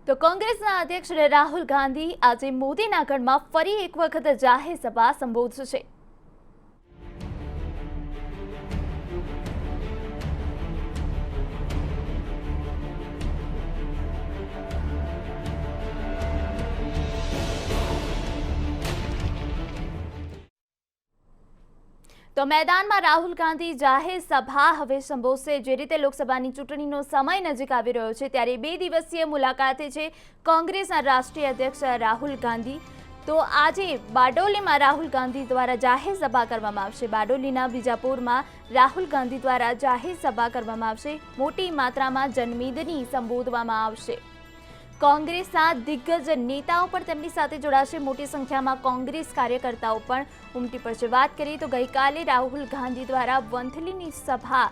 તો કોંગ્રેસના અધ્યક્ષ રાહુલ ગાંધી આજે મોદીના ગઢમાં ફરી એક વખત જાહેર સભા સંબોધશે। તો મેદાનમાં રાહુલ ગાંધી જાહેર સભા હવે સંબોધશે। જે રીતે લોકસભાની ચૂંટણીનો સમય નજીક આવી રહ્યો છે ત્યારે 2 દિવસીય મુલાકાતે છે કોંગ્રેસના રાષ્ટ્રીય અધ્યક્ષ રાહુલ ગાંધી। તો આજે બારડોલીમાં રાહુલ ગાંધી દ્વારા જાહેર સભા કરવામાં આવશે। બારડોલીના બીજાપુરમાં રાહુલ ગાંધી દ્વારા જાહેર સભા કરવામાં આવશે। મોટી માત્રામાં જનમેદની સંબોધવામાં આવશે। કોંગ્રેસના દિગ્ગજ નેતાઓ પણ તેમની સાથે જોડાશે। મોટી સંખ્યામાં કોંગ્રેસ કાર્યકર્તાઓ પણ ઉમટી પડશે। વાત કરીએ તો ગઈકાલે રાહુલ ગાંધી દ્વારા વંથલીની સભા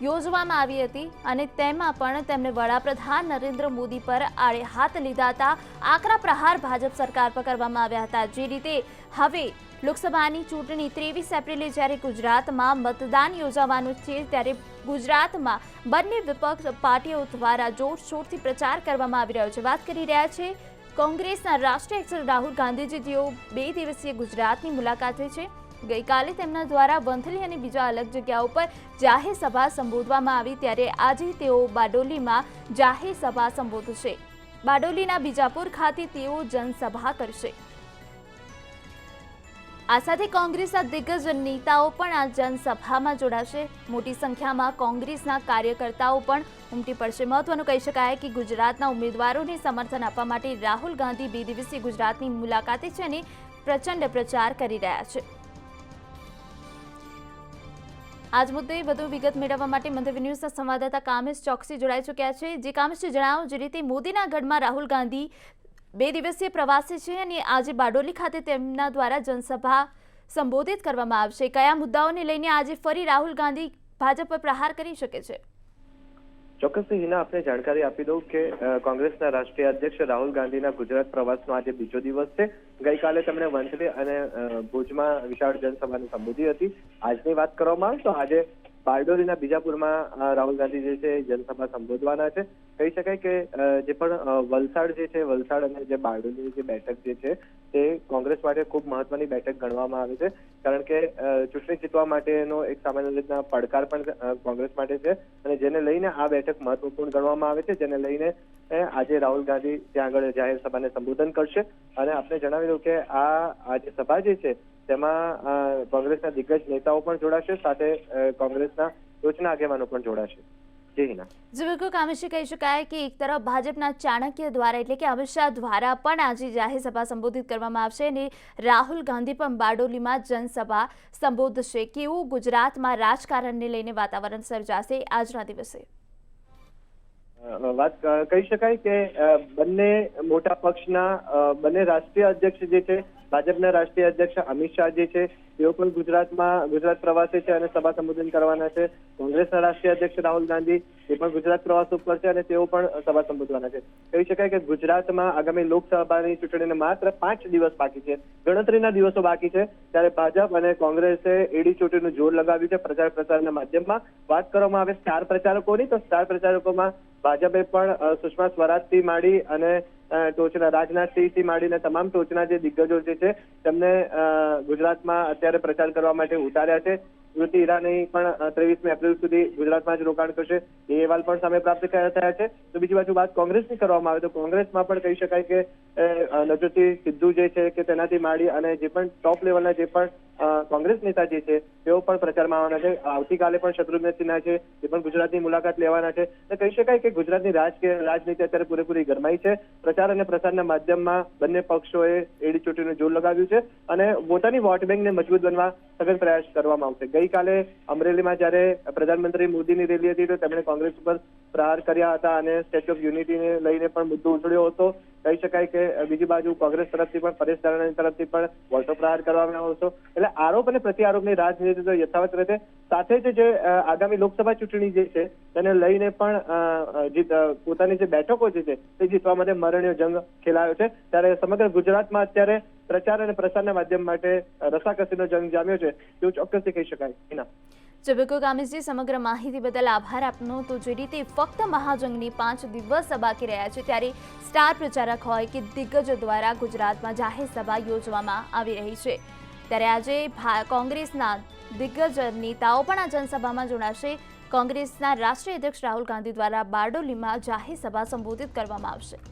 યોજવામાં આવી હતી અને તેમાં પણ તેમણે વડાપ્રધાન નરેન્દ્ર મોદી પર આડે હાથ લીધા હતા। આકરા પ્રહાર ભાજપ સરકાર પર કરવામાં આવ્યા હતા। જે રીતે હવે લોકસભાની ચૂંટણી 23 એપ્રિલે જ્યારે ગુજરાતમાં મતદાન યોજાવાનું છે ત્યારે ગુજરાતમાં બંને વિપક્ષ પાર્ટીઓ દ્વારા જોરશોરથી પ્રચાર કરવામાં આવી રહ્યો છે। વાત કરી રહ્યા છે કોંગ્રેસના રાષ્ટ્રીય અધ્યક્ષ રાહુલ ગાંધી, જેઓ 2 દિવસીય ગુજરાતની મુલાકાતે છે। ગઈકાલે તેમના દ્વારા વંથલી અને બીજા અલગ જગ્યાઓ પર જાહેર સભા સંબોધવામાં આવી ત્યારે આજે તેઓ બારડોલીમાં જાહેર સભા સંબોધશે। બારડોલીના બીજાપુર ખાતે તેઓ જનસભા કરશે। આ સાથે કોંગ્રેસના દિગ્ગજ નેતાઓ પણ આ જનસભામાં જોડાશે। મોટી સંખ્યામાં કોંગ્રેસના કાર્યકર્તાઓ પણ ઉમટી પડશે। મહત્વનું કહી શકાય કે ગુજરાતના ઉમેદવારોને સમર્થન આપવા માટે રાહુલ ગાંધી 2 દિવસીય ગુજરાતની મુલાકાતે છે અને પ્રચંડ પ્રચાર કરી રહ્યા છે। આજ મુદ્દે વધુ વિગત મેળવવા માટે મંતવ્ય ન્યૂઝના સંવાદદાતા કામેશ ચોકસી જોડાઈ ચૂક્યા છે। જે કામેશજી જણાવો, જે રીતે મોદીના ગઢમાં રાહુલ ગાંધી 2 દિવસીય પ્રવાસે છે અને આજે બારડોલી ખાતે તેમના દ્વારા જનસભા સંબોધિત કરવામાં આવશે। કયા મુદ્દાઓને લઈને આજે ફરી રાહુલ ગાંધી ભાજપ પર પ્રહાર કરી શકે છે? ચોક્કસથી હિના, આપને જાણકારી આપી દઉં કે કોંગ્રેસના રાષ્ટ્રીય અધ્યક્ષ રાહુલ ગાંધીના ગુજરાત પ્રવાસનો આજે બીજો દિવસ છે। ગઈકાલે તેમણે વંથલી અને ભુજમાં વિશાળ જનસભાને સંબોધી હતી। આજની વાત કરવામાં આવે તો આજે બારડોલીના બીજાપુરમાં રાહુલ ગાંધી જે છે જનસભા સંબોધવાના છે। કહી શકાય કે જે પણ વલસાડ જે છે, વલસાડ અને જે બારડોલીની જે બેઠક જે છે તે કોંગ્રેસ માટે ખૂબ મહત્વની બેઠક ગણવામાં આવે છે, કારણ કે ચૂંટણી જીતવા માટેનો એક સામાન્ય રીતના પડકાર પણ કોંગ્રેસ માટે છે અને જેને લઈને આ બેઠક મહત્વપૂર્ણ ગણવામાં આવે છે, જેને લઈને આજે રાહુલ ગાંધી ત્યાં આગળ જાહેર સભાને સંબોધન કરશે। અને આપને જણાવી દઉં કે આ જે સભા જે છે તેમાં કોંગ્રેસના દિગ્ગજ નેતાઓ પણ જોડાશે, સાથે કોંગ્રેસના ટોચના આગેવાનો પણ જોડાશે। જી હિના, બિલકુલ કામેશજી, કહી શકાય કે એક તરફ ભાજપના ચાણક્ય દ્વારા એટલે કે અમિત શાહ દ્વારા પણ આજે જાહેર સભા સંબોધિત કરવામાં આવશે અને રાહુલ ગાંધી પણ બારડોલીમાં જનસભા સંબોધશે। કેવું ગુજરાતમાં રાજકારણને લઈને વાતાવરણ સર્જાશે આજના દિવસે? વાત કહી શકાય કે બંને મોટા પક્ષના બંને રાષ્ટ્રીય અધ્યક્ષ જે છે, ભાજપના રાષ્ટ્રીય અધ્યક્ષ અમિત શાહ જે છે તેઓ પણ ગુજરાત પ્રવાસે છે અને સભા સંબોધન કરવાના છે। કોંગ્રેસના રાષ્ટ્રીય અધ્યક્ષ રાહુલ ગાંધી એ પણ ગુજરાત પ્રવાસ ઉપર છે અને તેઓ પણ સભા સંબોધવાના છે। કહી શકાય કે ગુજરાતમાં આગામી લોકસભાની ચૂંટણીને માત્ર 5 દિવસ બાકી છે, ગણતરીના દિવસો બાકી છે, ત્યારે ભાજપ અને કોંગ્રેસે એડી ચોટીનું જોર લગાવ્યું છે પ્રચાર પ્રસારના માધ્યમમાં। વાત કરવામાં આવે સ્ટાર પ્રચારકોની, તો સ્ટાર પ્રચારકોમાં ભાજપે પણ સુષ્મા સ્વરાજથી માંડી અને ટોચના રાજનાથસિંહથી માંડીને તમામ ટોચના જે દિગ્ગજો જે છે તેમને ગુજરાતમાં અત્યારે પ્રચાર કરવા માટે ઉતાર્યા છે। સ્મૃતિ ઈરાની પણ 23 એપ્રિલ સુધી ગુજરાતમાં જ રોકાણ કરશે, એ અહેવાલ પણ સામે પ્રાપ્ત થયા છે। તો બીજી બાજુ વાત કોંગ્રેસની કરવામાં આવે તો કોંગ્રેસમાં પણ કહી શકાય કે નવજોતસિંહ સિદ્ધુ જે છે કે તેનાથી માંડી અને જે પણ ટોપ લેવલના જે પણ કોંગ્રેસ નેતા જે છે તેઓ પણ પ્રચારમાં આવવાના છે। આવતીકાલે પણ શત્રુઘ્ન સિન્હા છે તે પણ ગુજરાતની મુલાકાત લેવાના છે। તો કહી શકાય કે ગુજરાતની રાજનીતિ અત્યારે પૂરેપૂરી ગરમાઈ છે। પ્રચાર અને પ્રસારના માધ્યમમાં બંને પક્ષોએ એડી ચોટીનું જોર લગાવ્યું છે અને પોતાની વોટ બેંકને મજબૂત બનવા સઘન પ્રયાસ કરવામાં આવશે। ગઈકાલે અમરેલીમાં જ્યારે પ્રધાનમંત્રી મોદીની રેલી હતી તો તેમણે કોંગ્રેસ ઉપર પ્રહાર કર્યા હતા અને સ્ટેચ્યુ ઓફ યુનિટીને લઈને પણ મુદ્દો ઉછળ્યો હતો। કહી શકાય કે બીજી બાજુ કોંગ્રેસ તરફથી પણ પરેશ ધાનાણી તરફથી પણ વોટો પ્રહાર કરવામાં આવ્યો હતો। એટલે આરોપ અને પ્રત્યારોપની રાજનીતિ તો યથાવત રહેશે, સાથે જ જે આગામી લોકસભા ચૂંટણી જે છે તેને લઈને પણ પોતાની જે બેઠકો જે છે તે જીતવા માટે મરણીયો જંગ ખેલાયો છે। ત્યારે સમગ્ર ગુજરાતમાં અત્યારે પ્રચાર અને પ્રસારના માધ્યમ માટે રસાકસીનો જંગ જામ્યો છે તેવું ચોક્કસથી કહી શકાય। ચબકો કામિશજી, સમગ્ર માહિતી બદલ આભાર આપનો. તો જે રીતે ફક્ત મહાજંગની 5 દિવસ બાકી રહ્યા છે ત્યારે સ્ટાર પ્રચારક હોય કે દિગ્ગજો દ્વારા ગુજરાતમાં જાહેર સભા યોજવામાં આવી રહી છે. ત્યારે આજે કોંગ્રેસના દિગ્ગજ નેતાઓ પણ આ જનસભામાં જોડાશે. કોંગ્રેસના રાષ્ટ્રીય અધ્યક્ષ રાહુલ ગાંધી દ્વારા બારડોલીમાં જાહેર સભા સંબોધિત કરવામાં આવશે.